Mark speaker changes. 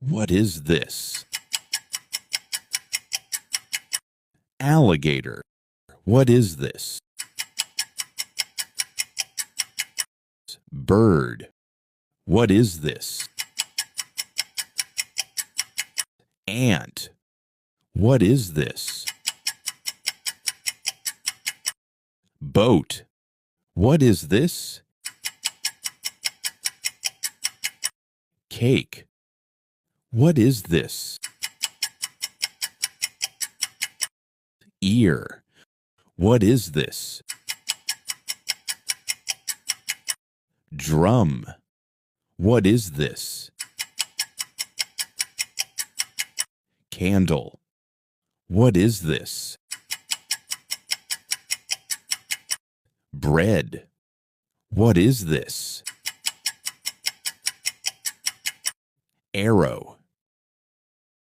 Speaker 1: What is this? Alligator. What is this? Bird. What is this? Ant. What is this? Boat. What is this? Cake. What is this? Ear. What is this? Drum. What is this? Candle. What is this? Bread. What is this? Arrow.